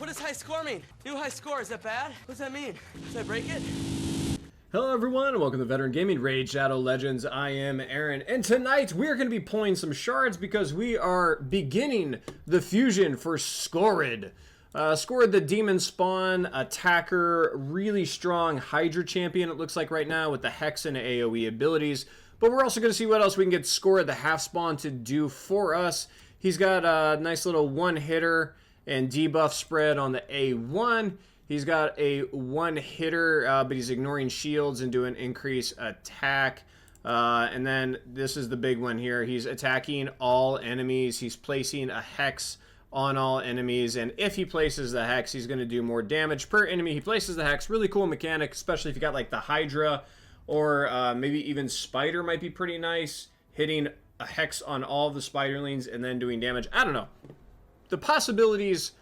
What does high score mean? New high score, is that bad? What does that mean? Should I break it? Hello everyone, and welcome to Veteran Gaming Raid Shadow Legends. I am Aaron, and tonight we're going to be pulling some shards because we are beginning the fusion for Skorid. Skorid, the demon spawn attacker, really strong Hydra champion it looks like right now with the Hex and AoE abilities. But we're also going to see what else we can get Skorid, the half spawn, to do for us. He's got a nice little one hitter and debuff spread on the A1. He's got a one hitter, but he's ignoring shields and doing increased attack. And then this is the big one here. He's attacking all enemies. He's placing a hex on all enemies. And if he places the hex, he's going to do more damage per enemy. He places the hex. Really cool mechanic, especially if you got like the Hydra or maybe even Spider might be pretty nice. Hitting a hex on all of the Spiderlings and then doing damage. I don't know. The possibilities,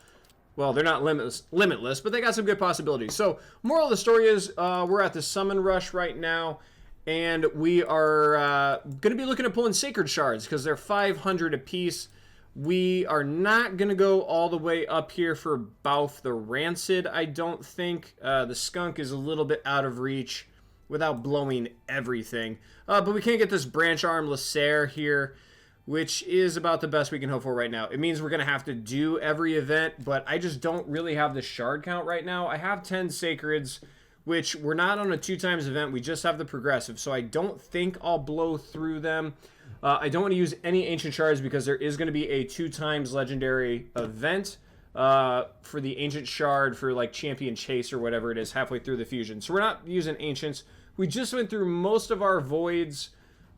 well, they're not limitless, but they got some good possibilities. So, moral of the story is we're at the summon rush right now, and we are going to be looking at pulling sacred shards because they're 500 apiece. We are not going to go all the way up here for Bouth the Rancid, I don't think. The skunk is a little bit out of reach without blowing everything. But we can't get this branch arm Lacer here, which is about the best we can hope for right now. It means we're going to have to do every event, but I just don't really have the shard count right now. I have 10 sacreds, which we're not on a 2x event. We just have the progressive, so I don't think I'll blow through them. I don't want to use any ancient shards because there is going to be a 2x legendary event for the ancient shard for like champion chase or whatever it is halfway through the fusion. So we're not using ancients. We just went through most of our voids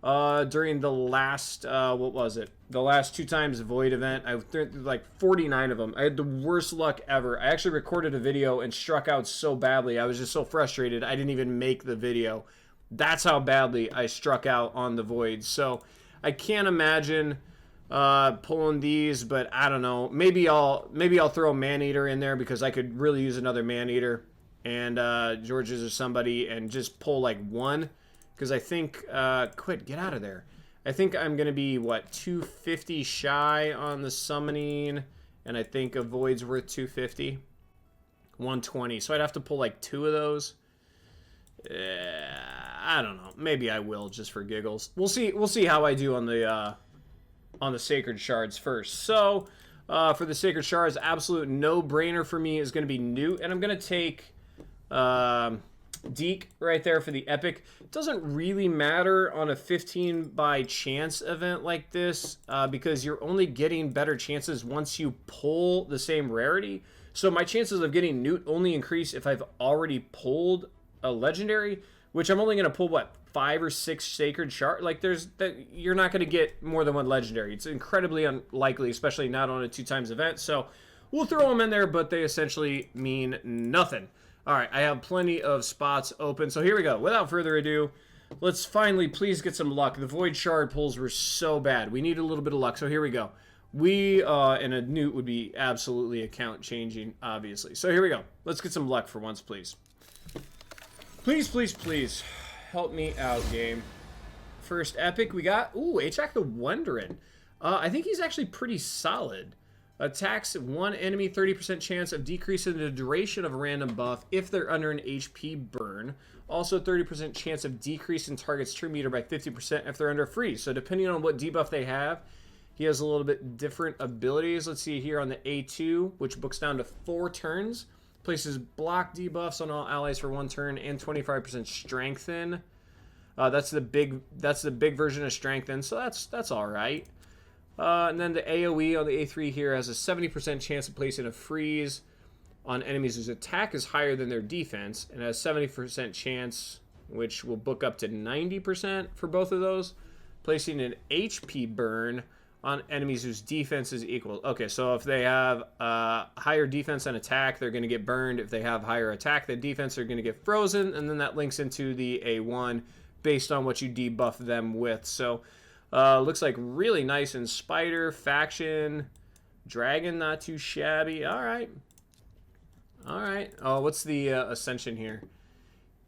during the last, what was it? The last 2x void event. I went through like 49 of them. I had the worst luck ever. I actually recorded a video and struck out so badly. I was just so frustrated. I didn't even make the video. That's how badly I struck out on the voids. So I can't imagine pulling these, but I don't know. Maybe I'll throw a man-eater in there because I could really use another man-eater and George's or somebody and just pull like one. Because I think, get out of there. I think I'm going to be, what, 250 shy on the summoning. And I think a void's worth 250. 120. So I'd have to pull like 2 of those. I don't know. Maybe I will just for giggles. We'll see how I do on the sacred shards first. So for the sacred shards, absolute no-brainer for me is going to be Newt. And I'm going to take Deak right there for the epic. It doesn't really matter on a 15 by chance event like this because you're only getting better chances once you pull the same rarity. So my chances of getting Newt only increase if I've already pulled a legendary, which I'm only going to pull, what, 5 or 6 sacred shard. Like you're not going to get more than one legendary. It's incredibly unlikely, especially not on a 2x event. So we'll throw them in there, but they essentially mean nothing. All right, I have plenty of spots open. So here we go. Without further ado, let's finally please get some luck. The void shard pulls were so bad. We need a little bit of luck. So here we go. And a Newt would be absolutely account changing, obviously. So here we go. Let's get some luck for once, please. Please, please, please. Help me out, game. First epic we got. Ooh, Achak the Wondering. I think he's actually pretty solid. Attacks one enemy, 30% chance of decreasing the duration of a random buff if they're under an HP burn. Also 30% chance of decrease in target's turn meter by 50% if they're under a freeze. So depending on what debuff they have, he has a little bit different abilities. Let's see here on the A2, which books down to 4 turns. Places block debuffs on all allies for 1 turn and 25% strengthen. That's the big version of strengthen, so that's all right. And then the AoE on the A3 here has a 70% chance of placing a freeze on enemies whose attack is higher than their defense, and has 70% chance, which will book up to 90% for both of those, placing an HP burn on enemies whose defense is equal. Okay, so if they have higher defense and attack, they're going to get burned. If they have higher attack than defense, they're going to get frozen, and then that links into the A1 based on what you debuff them with. So looks like really nice in Spider, Faction, Dragon, not too shabby. All right. All right. Oh, what's the Ascension here?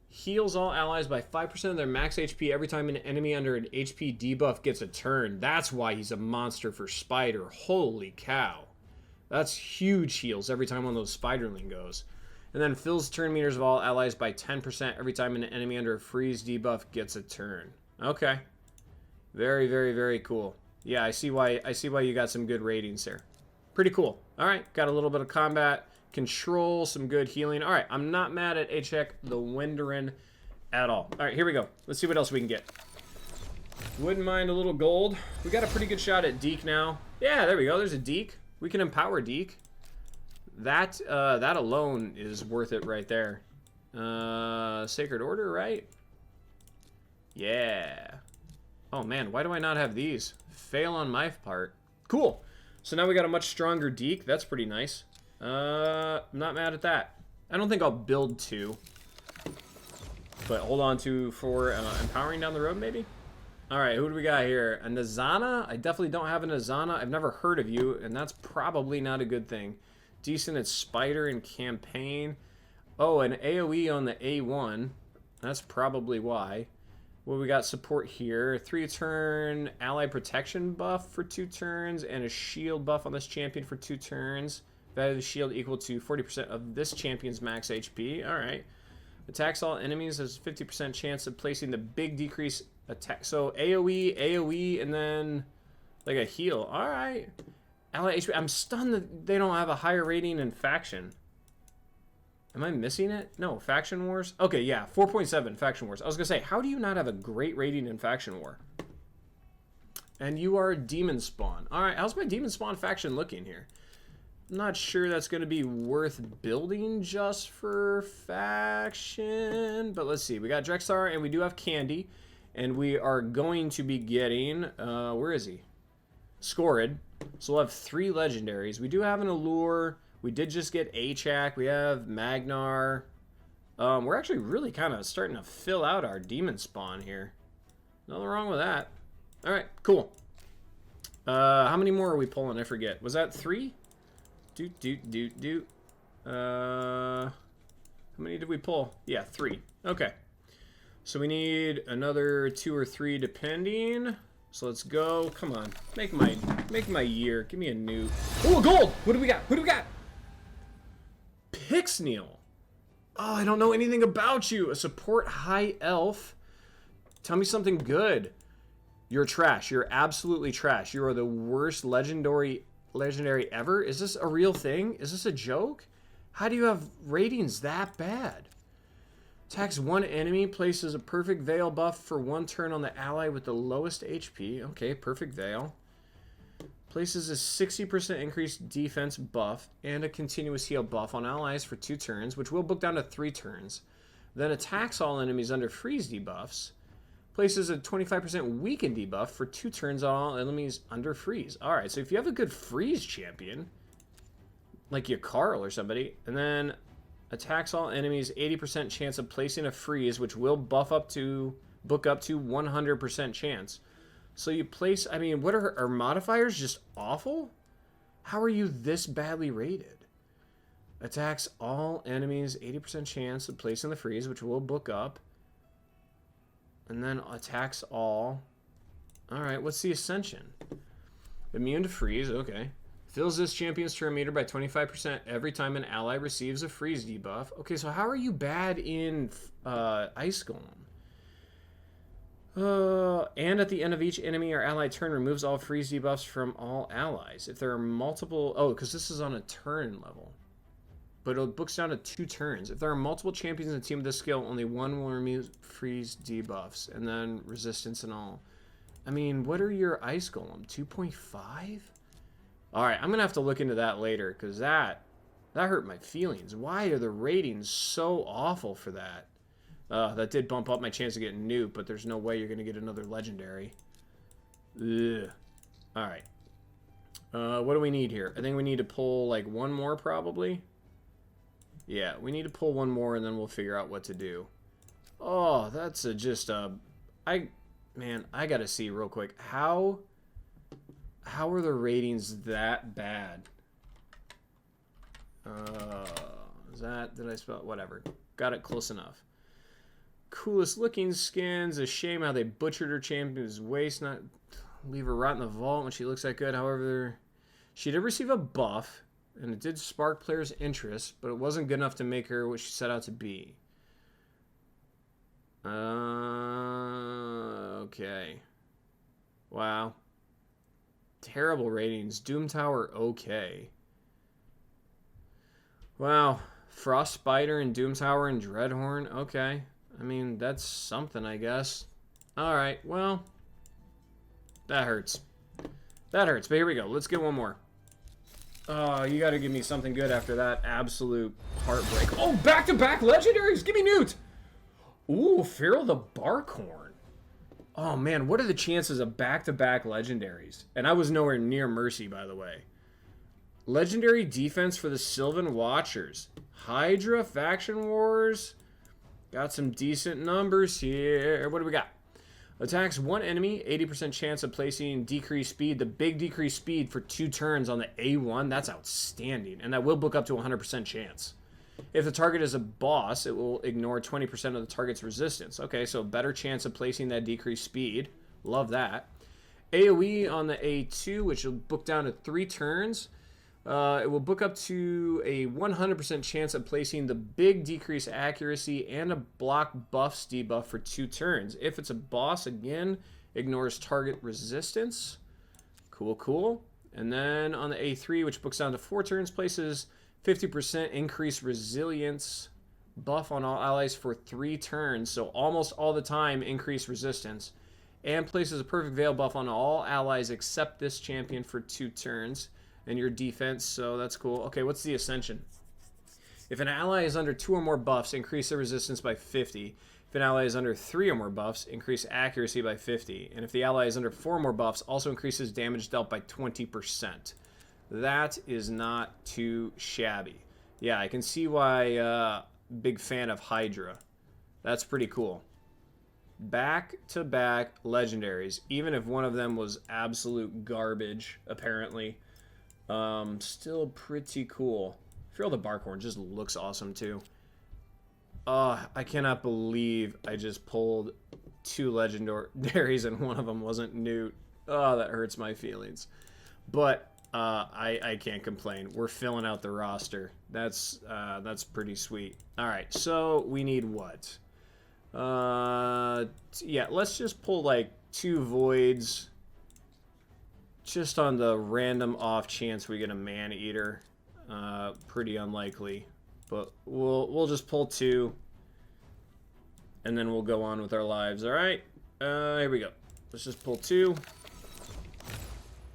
Heals all allies by 5% of their max HP every time an enemy under an HP debuff gets a turn. That's why he's a monster for Spider. Holy cow. That's huge heals every time one of those spiderling goes. And then fills turn meters of all allies by 10% every time an enemy under a freeze debuff gets a turn. Okay. Very, very, very cool. Yeah, I see why you got some good ratings there. Pretty cool. All right, got a little bit of combat control, some good healing. All right, I'm not mad at Achak the Wenderin at all. All right, here we go. Let's see what else we can get. Wouldn't mind a little gold. We got a pretty good shot at Deak now. Yeah, there we go. There's a Deak. We can empower Deak. That alone is worth it right there. Sacred Order, right? Yeah. Oh man, why do I not have these? Fail on my part. Cool. So now we got a much stronger Deak. That's pretty nice. I'm not mad at that. I don't think I'll build 2. But hold on to for empowering down the road, maybe? Alright, who do we got here? A Nazana? I definitely don't have a Nazana. I've never heard of you, and that's probably not a good thing. Decent at Spider and Campaign. Oh, an AoE on the A1. That's probably why. Well, we got support here. 3-turn ally protection buff for 2 turns, and a shield buff on this champion for 2 turns. Value of the shield equal to 40% of this champion's max HP. Alright. Attacks all enemies has 50% chance of placing the big decrease attack. So AoE, and then like a heal. Alright. Ally HP. I'm stunned that they don't have a higher rating in faction. Am I missing it? No, Faction Wars? Okay, yeah, 4.7 Faction Wars. I was going to say, how do you not have a great rating in Faction War? And you are Demon Spawn. Alright, how's my Demon Spawn faction looking here? I'm not sure that's going to be worth building just for faction. But let's see. We got Drexar, and we do have Candy. And we are going to be getting... where is he? Skorid. So we'll have 3 legendaries. We do have an Allure... We did just get Achak. We have Magnar. We're actually really kind of starting to fill out our demon spawn here. Nothing wrong with that. All right, cool. How many more are we pulling? I forget. Was that 3? How many did we pull? Yeah, 3. Okay. So we need another 2 or 3 depending. So let's go. Come on. Make my year. Give me a new. Oh, gold! What do we got? Who do we got? Pyxniel. Oh, I don't know anything about you. A support high elf. Tell me something good. You're trash. You're absolutely trash. You are the worst legendary ever. Is this a real thing? Is this a joke? How do you have ratings that bad? Attacks 1 enemy, places a perfect veil buff for 1 turn on the ally with the lowest HP. Okay, perfect veil. Places a 60% increased defense buff and a continuous heal buff on allies for 2 turns, which will book down to 3 turns. Then attacks all enemies under freeze debuffs. Places a 25% weaken debuff for 2 turns on all enemies under freeze. Alright, so if you have a good freeze champion, like your Carl or somebody, and then attacks all enemies, 80% chance of placing a freeze, which will book up to 100% chance. So you place, I mean, what are our modifiers? Just awful? How are you this badly rated? Attacks all enemies, 80% chance of placing the freeze, which will book up. And then attacks all. Alright, what's the Ascension? Immune to freeze, okay. Fills this champion's turn meter by 25% every time an ally receives a freeze debuff. Okay, so how are you bad in Ice Golem? And at the end of each enemy or ally turn, removes all freeze debuffs from all allies. If there are multiple... Oh, because this is on a turn level. But it books down to 2 turns. If there are multiple champions in a team with this skill, only 1 will remove freeze debuffs. And then resistance and all. I mean, what are your Ice Golem? 2.5? Alright, I'm going to have to look into that later. Because that hurt my feelings. Why are the ratings so awful for that? That did bump up my chance to get Newt, but there's no way you're going to get another legendary. Ugh. Alright. What do we need here? I think we need to pull, like, 1 more, probably. Yeah, we need to pull 1 more, and then we'll figure out what to do. Oh, that's just a... Man, I gotta see real quick. How are the ratings that bad? Did I spell it? Whatever. Got it close enough. Coolest looking skins. A shame how they butchered her champion's waist. Not leave her rot in the vault when she looks that good. However, she did receive a buff. And it did spark players' interest, but it wasn't good enough to make her what she set out to be. Okay. Wow. Terrible ratings. Doom Tower, okay. Wow. Frost Spider and Doom Tower and Dreadhorn, okay. I mean, that's something, I guess. Alright, well. That hurts. That hurts, but here we go. Let's get one more. Oh, you gotta give me something good after that absolute heartbreak. Oh, back-to-back legendaries! Give me Newt! Ooh, Firrol the Barkhorn. Oh, man, what are the chances of back-to-back legendaries? And I was nowhere near Mercy, by the way. Legendary defense for the Sylvan Watchers. Hydra, Faction Wars. Got some decent numbers here. What do we got? Attacks one enemy, 80% chance of placing decreased speed. The big decreased speed for 2 turns on the A1. That's outstanding. And that will book up to 100% chance. If the target is a boss, it will ignore 20% of the target's resistance. Okay, so better chance of placing that decreased speed. Love that. AoE on the A2, which will book down to 3 turns. It will book up to a 100% chance of placing the big decrease accuracy and a block buffs debuff for 2 turns. If it's a boss, again, ignores target resistance. Cool, cool. And then on the A3, which books down to 4 turns, places 50% increased resilience buff on all allies for 3 turns. So almost all the time, increased resistance. And places a perfect veil buff on all allies except this champion for 2 turns. And your defense, so that's cool. Okay, what's the Ascension? If an ally is under 2 or more buffs, increase their resistance by 50. If an ally is under 3 or more buffs, increase accuracy by 50. And if the ally is under 4 or more buffs, also increases damage dealt by 20%. That is not too shabby. Yeah, I can see why big fan of Hydra. That's pretty cool. Back-to-back legendaries, even if one of them was absolute garbage, apparently. Still pretty cool. Firrol the Barkhorn just looks awesome too. I cannot believe I just pulled 2 legendaries and one of them wasn't Newt. Oh, that hurts my feelings. But I can't complain. We're filling out the roster. That's pretty sweet. All right, so we need what? Yeah, let's just pull like 2 voids. Just on the random off chance we get a man-eater. Pretty unlikely. But we'll just pull 2. And then we'll go on with our lives. Alright. Here we go. Let's just pull 2.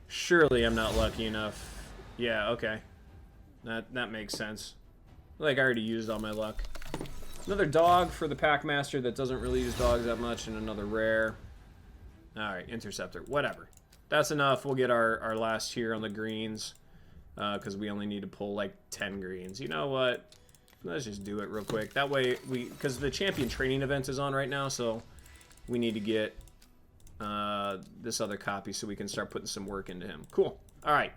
Surely I'm not lucky enough. Yeah, okay. That makes sense. Like I already used all my luck. Another dog for the Packmaster that doesn't really use dogs that much. And another rare. Alright, Interceptor. Whatever. That's enough. We'll get our last here on the greens. Because we only need to pull like 10 greens. You know what? Let's just do it real quick. That way, because the champion training event is on right now, so we need to get this other copy so we can start putting some work into him. Cool. All right.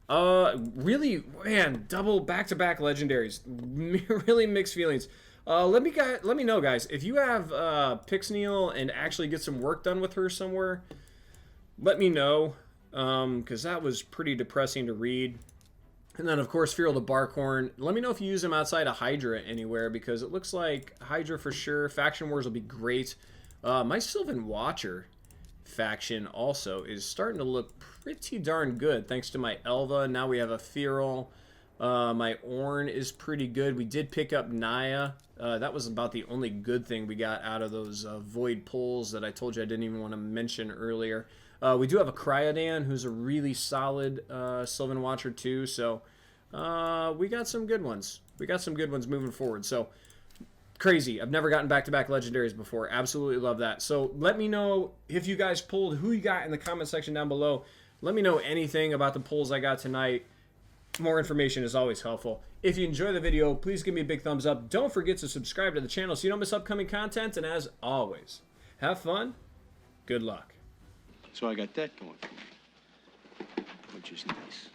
Really, man, double back-to-back legendaries. Really mixed feelings. Let me know, guys, if you have Pyxniel and actually get some work done with her somewhere. Let me know, because that was pretty depressing to read. And then, of course, Firrol the Barkhorn. Let me know if you use him outside of Hydra anywhere, because it looks like Hydra for sure. Faction Wars will be great. My Sylvan Watcher faction also is starting to look pretty darn good, thanks to my Elva. Now we have a Firrol. My Ornn is pretty good. We did pick up Naya. That was about the only good thing we got out of those Void pulls that I told you I didn't even want to mention earlier. We do have a Cryodan, who's a really solid Sylvan Watcher too, so we got some good ones. We got some good ones moving forward, so crazy. I've never gotten back-to-back legendaries before. Absolutely love that. So let me know if you guys pulled, who you got in the comment section down below. Let me know anything about the pulls I got tonight. More information is always helpful. If you enjoy the video, please give me a big thumbs up. Don't forget to subscribe to the channel so you don't miss upcoming content, and as always, have fun, good luck. So I got that going for me, which is nice.